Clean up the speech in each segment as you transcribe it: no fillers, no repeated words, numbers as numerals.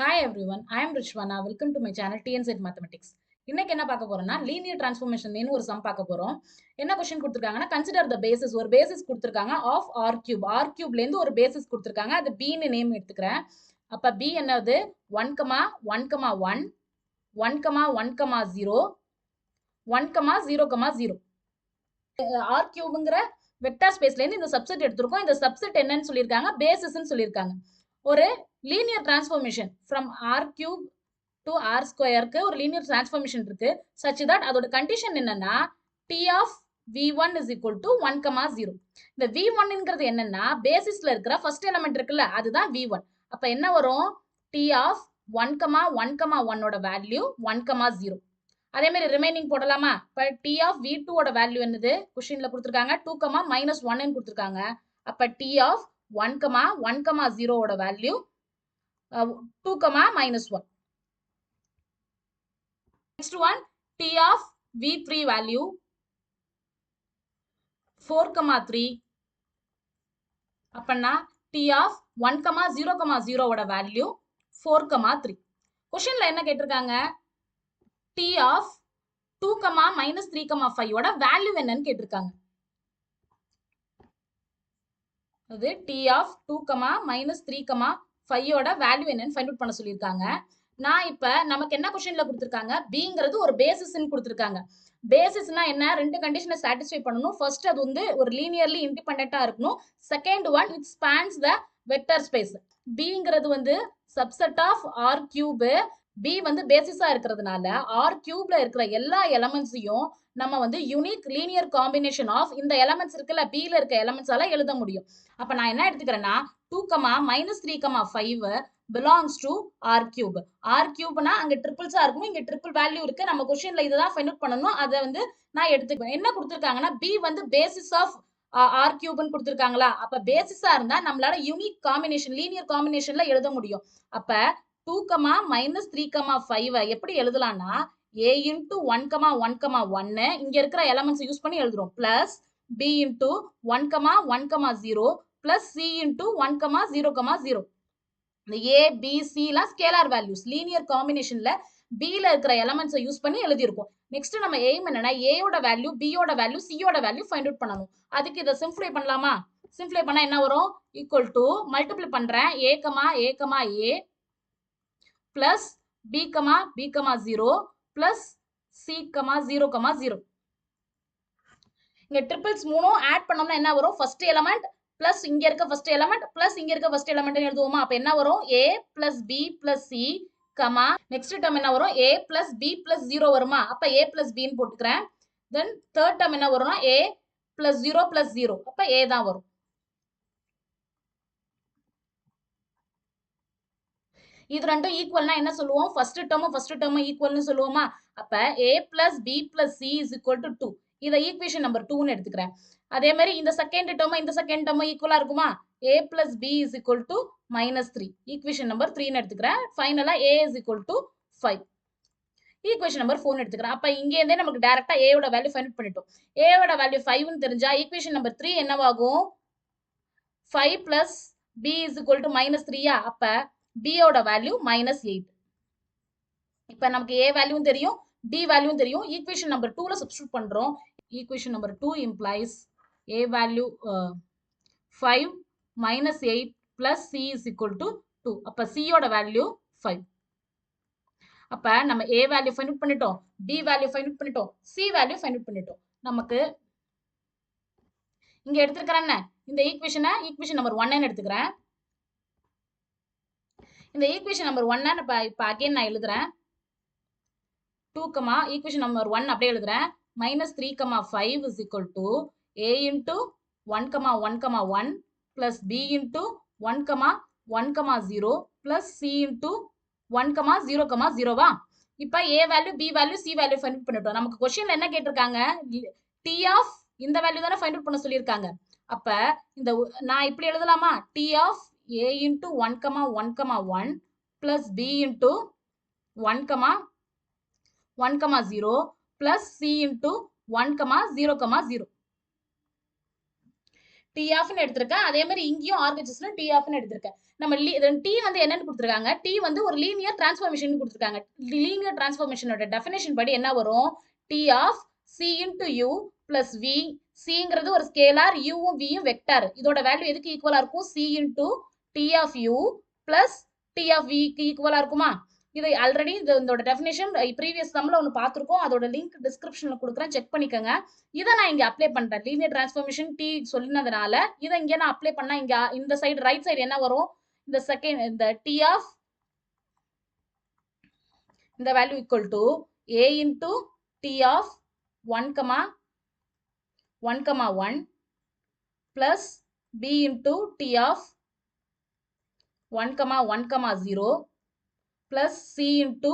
Hi everyone, I am Rishwana. Welcome to my channel TNZ Mathematics. இன்னைக்கு என்ன பார்க்க போறோம்னா லீனியர் டிரான்ஸ்ஃபார்மேஷன் ஒரு சம் பார்க்க போறோம். என்ன क्वेश्चन கொடுத்திருக்காங்கன்னா கன்சிடர் தி பேசிஸ் ஒரு பேசிஸ் கொடுத்திருக்காங்க ஆஃப் r கியூப். r கியூப்ல இருந்து ஒரு பேசிஸ் கொடுத்திருக்காங்க. அது b ன்னு நேம் எடுத்துக்கிறேன். அப்ப b என்னது 1, 1, 1, 1, 1, 0, 1, 0, 0. r கியூப்ங்கற வெக்டர் ஸ்பேஸ்ல இருந்து இந்த சப்செட் எடுத்துறோம். இந்த சப்செட் என்னன்னு சொல்லிருக்காங்க? பேசிஸ்னு சொல்லிருக்காங்க. ஒரு linear transformation from r cube to r ஸ்கொயருக்கு ஒரு லீனியர் டிரான்ஸ்ஃபார்மேஷன் இருக்கு such that அதோட கண்டிஷன் என்னன்னா t of v1 is equal to 1, 0. இந்த v1ங்கிறது என்னன்னா பேசிஸ்ல இருக்கிற ஃபர்ஸ்ட் எலிமெண்ட் இருக்குல்ல அதுதான் v1. அப்ப என்ன வரும்? t of 1, 1, 1 ஓட வேல்யூ 1, 0. அதே மாதிரி ரிமைனிங் போடலாமா? இப்ப t of v2 ஓட வேல்யூ என்னது? क्वेश्चनல கொடுத்திருக்காங்க 2, -1 ன்னு கொடுத்திருக்காங்க. அப்ப t of 1, 1, 0 ஓட value 2, -1. Next one, t of v3 value 4, 3. அப்பனா t of 1, 0, 0 ஓட வேல்யூ 4, 3. क्वेश्चनல என்ன கேட்டிருக்காங்க? t of 2, -3, 5 ஓட வேல்யூ என்னன்னு கேட்டிருக்காங்க. அது t of 2, -3, 5 ஓட வேல்யூ என்னன்னு ஃபைண்ட் அவுட் பண்ண சொல்லிருக்காங்க. நான் இப்ப நமக்கு என்ன क्वेश्चनல கொடுத்திருக்காங்க? bங்கிறது ஒரு பேசிஸ்னு கொடுத்திருக்காங்க. பேசிஸ்னா என்ன? ரெண்டு கண்டிஷனை சாட்டிஸ்ஃபை பண்ணனும். ஃபர்ஸ்ட் அது வந்து ஒரு லீனியர்லி இண்டிபெண்டன்ட்டா இருக்கணும். Second one it spans the vector space. bங்கிறது வந்து subset of r cube. b வந்து பேசிஸா இருக்கிறதுனால r கியூப்ல இருக்கிற எல்லா எலிமெண்ட்ஸையும் நம்ம வந்து யூனிக் லீனியர் காம்பினேஷன் ஆஃப் இந்த எலிமெண்ட்ஸ் இருக்குல்ல b ல இருக்க எலிமெண்ட்ஸால எழுத முடியும். அப்ப நான் என்ன எடுத்துக்கிறேன்னா 2, -3, 5 belongs to r cube. r cubeனா அங்க ட்ரிபிள்ஸா இருக்கும். இங்க ட்ரிபிள் வேல்யூ இருக்கு. நம்ம क्वेश्चनல இததான் ஃபைண்ட் அவுட் பண்ணனும். அத வந்து நான் எடுத்துக்கிறேன். என்ன கொடுத்திருக்காங்கன்னா b வந்து பேசிஸ் ஆஃப் r கியூப்னு கொடுத்திருக்காங்களா? அப்ப பேசிஸா இருந்தா நம்மளால யூனிக் காம்பினேஷன் லீனியர் காம்பினேஷன்ல எழுத முடியும். அப்ப 2, -3, 5 எப்படி எழுதலாம்னா a into 1, 1, 1 இங்க இருக்கிற எலிமெண்ட்ஸ் யூஸ் பண்ணி எழுதுறோம். Plus b into 1, 1, 0 plus c into 1, 0, 0. இந்த a b c எல்லாம் ஸ்கேலார் வேல்யூஸ் லீனியர் காம்பினேஷன்ல b ல இருக்கிற எலிமெண்ட்ஸை யூஸ் பண்ணி எழுதியிருக்கோம். நெக்ஸ்ட் நம்ம எய்ம் என்னன்னா a யோட வேல்யூ b யோட வேல்யூ c யோட வேல்யூ ஃபைண்ட் அவுட் பண்ணணும். அதுக்கு இத சிம்பிளை பண்ணலாமா? சிம்பிளை பண்ணா என்ன வரும்? ஈக்குவல் டு மல்டிப்ளை பண்றேன் a, a plus b, b, 0 plus c, 0, 0. இங்க ட்ரிபிள்ஸ் மூணும் ஆட் பண்ணோம்னா என்ன வரும்? ஃபர்ஸ்ட் எலிமெண்ட் பிளஸ் இங்க இருக்க ஃபர்ஸ்ட் எலிமெண்ட் பிளஸ் இங்க இருக்க ஃபர்ஸ்ட் எலிமெண்ட் எழுதுவோமா? அப்ப என்ன வரும்? a plus b plus c, next term என்ன வரும்? a plus b plus 0 வருமா? அப்ப a plus b ன்னு போட்டுக்கிறேன். தென் தேர்ட் டேர்ம் என்ன வரும்னா a plus 0 plus 0. அப்ப a தான் வரும். இது ரெண்டும் ஈக்குவல்னா என்ன சொல்லுவோம்? ஃபர்ஸ்ட் டேர்ம் ஈக்குவல்னு சொல்லுவோமா? அப்ப a plus b plus c is equal to 2. இத ஈக்குவேஷன் நம்பர் 2 ன்னு எடுத்துக்கிறேன். அதே மாதிரி இந்த செகண்ட் டேர்ம் ஈக்குவலா இருக்குமா? a plus b is equal to -3. Equation number 3 ன்னு எடுத்துக்கிறேன். ஃபைனலா a is equal to 5. Equation number 4 ன்னு எடுத்துக்கிறேன். அப்ப இங்க இருந்தே நமக்கு டைரக்டா a யோட வேல்யூ ஃபைண்ட் பண்ணிட்டோம். a யோட வேல்யூ 5 ன்னு தெரிஞ்சா ஈக்குவேஷன் நம்பர் 3 என்னவாகும்? 5 plus b is equal to -3யா? அப்ப b யோட வேல்யூ -8. இப்ப நமக்கு a வேல்யூவும் தெரியும் b வேல்யூவும் தெரியும். ஈக்குவேஷன் நம்பர் 2ல சப்ஸ்டிட்யூட் பண்றோம். Equation number 2 implies a value 5 -8 plus c is equal to 2. அப்ப c யோட வேல்யூ 5. அப்ப நம்ம a வேல்யூ ஃபைண்ட் அவுட் பண்ணிட்டோம், b வேல்யூ ஃபைண்ட் அவுட் பண்ணிட்டோம், c வேல்யூ ஃபைண்ட் அவுட் பண்ணிட்டோம். நமக்கு இங்க எடுத்துக்கிறேன் என்ன? இந்த ஈக்குவேஷன் நம்பர் 1 ன்னு எடுத்துக்கிறேன். இந்த ஈக்குவேஷன் நம்பர் 1 இப்ப அகைன் நான் எழுதுறேன். 2, ஈக்குவேஷன் நம்பர் 1 அப்படியே எழுதுறேன். -3, 5 is equal to a into 1, 1, 1 plus b into 1, 1, 0 plus c into 1, 0, 0வா? இப்ப a value b value c value find out பண்ணிட்டோம். நமக்கு क्वेश्चनல என்ன கேட்டிருக்காங்க? t of இந்த வேல்யூ தான ஃபைண்ட் அவுட் பண்ண சொல்லிருக்காங்க. அப்ப இந்த நான் இப்படி எழுதலாமா? t of a into 1, 1, 1 plus b into 1, 1, 0 plus c into 1, 0, 0. D ஆஃப்னு எடுத்திருக்கேன். அதே மாதிரி இங்கேயும் ஆர்ஹெச்எஸ்ல டி ஆஃப்னு எடுத்திருக்கேன். நம்ம டி வந்து என்னன்னு கொடுத்துருக்காங்க? டி வந்து ஒரு லீனியர் டிரான்ஸ்ஃபார்மேஷன் கொடுத்துருக்காங்க. லீனியர் டிரான்ஸ்ஃபார்மேஷனோட டெஃபினேஷன் படி என்ன வரும்? T of C into U plus V. சிங்கிறது ஒரு ஸ்கேலார், யூவும் வியும் வெக்டார். இதோட வேல்யூ எதுக்கு ஈக்குவலா இருக்கும்? C into D of U plus T of விக்கு ஈக்குவலா இருக்குமா? இதை ஆல்ரெடி இதோட டெஃபினேஷன் ப்ரீவியஸ் சம்ல ஒன்று பார்த்துருக்கோம். அதோட லிங்க் டிஸ்கிரிப்ஷன்ல கொடுக்குறேன், செக் பண்ணிக்கோங்க. இதை நான் இங்க அப்ளை பண்றேன். லீனியர் டிரான்ஸ்ஃபார்மேஷன் டி சொன்னதுனால இதை இங்க நான் அப்ளை பண்ணா இங்க இந்த சைடு ரைட் சைடு என்ன வரும்? இந்த செகண்ட் இந்த டி ஆஃப் இந்த value equal to A into D of 1,1,1 plus B into D of 1,1,0 plus c into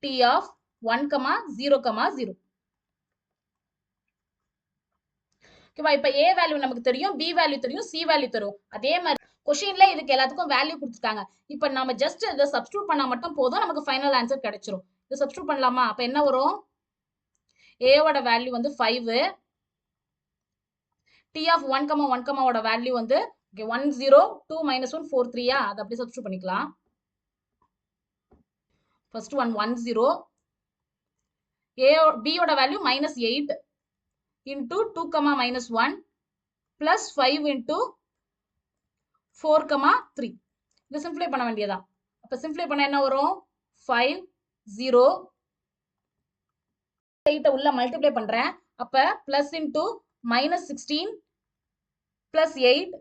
t of 1,0,0. ஓகேவா? இப்ப a வேல்யூ நமக்கு தெரியும், b வேல்யூ தெரியும், c வேல்யூ தெரியும். அதே மாதிரி கொஸ்டின்ல இதுக்கு எல்லாத்துக்கும் வேல்யூ கொடுத்துருக்காங்க. இப்ப நம்ம ஜஸ்ட் இதை சப்ஸ்டிட்யூட் பண்ணா மட்டும் போதும், நமக்கு ஃபைனல் ஆன்சர் கிடைச்சிரும். இதை சப்ஸ்டிட்யூட் பண்ணலாமா? அப்ப என்ன வரும்? a ஓட வேல்யூ வந்து 5, t of 1,1 ஓட வேல்யூ வந்து 1 0 2 -1 4 3. அதை அப்படியே சப்ஸ்டிட்யூட் பண்ணிக்கலாம். First one 1 0, b ஓட வேல்யூ -8 into 2, -1 plus 5 into 4, 3. இதை சிம்பிளை பண்ண வேண்டியதா. அப்ப சிம்பிளை பண்ண என்ன வரும்? 5 0 8 உள்ள மல்டிப்ளை பண்றேன். அப்ப plus into -16 plus 8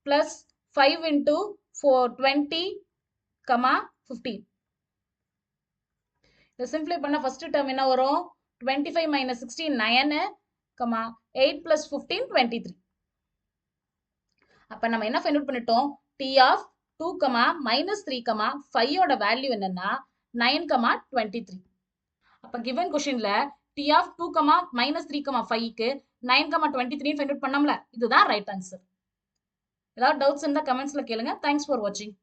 plus 5 into 4 20, 15. இதை சிம்பிளை பண்ண ஃபர்ஸ்ட் டேர்ம் என்ன வரும்? 25 - 16 9, 8 plus 15 23. அப்ப நம்ம என்ன ஃபைண்ட் அவுட் பண்ணிட்டோம்? t of 2, -3, 5 ஓட வேல்யூ என்னன்னா 9, 23. அப்ப given questionல t of 2, -3, 5க்கு 9, 23 ஃபைண்ட் அவுட் பண்ணோம்ல, இதுதான் ரைட் ஆன்சர். ஏதாவது டவுட்ஸ் இருந்தா கமெண்ட்ஸ்ல கேளுங்க. தேங்க்ஸ் ஃபார் வாட்சிங்.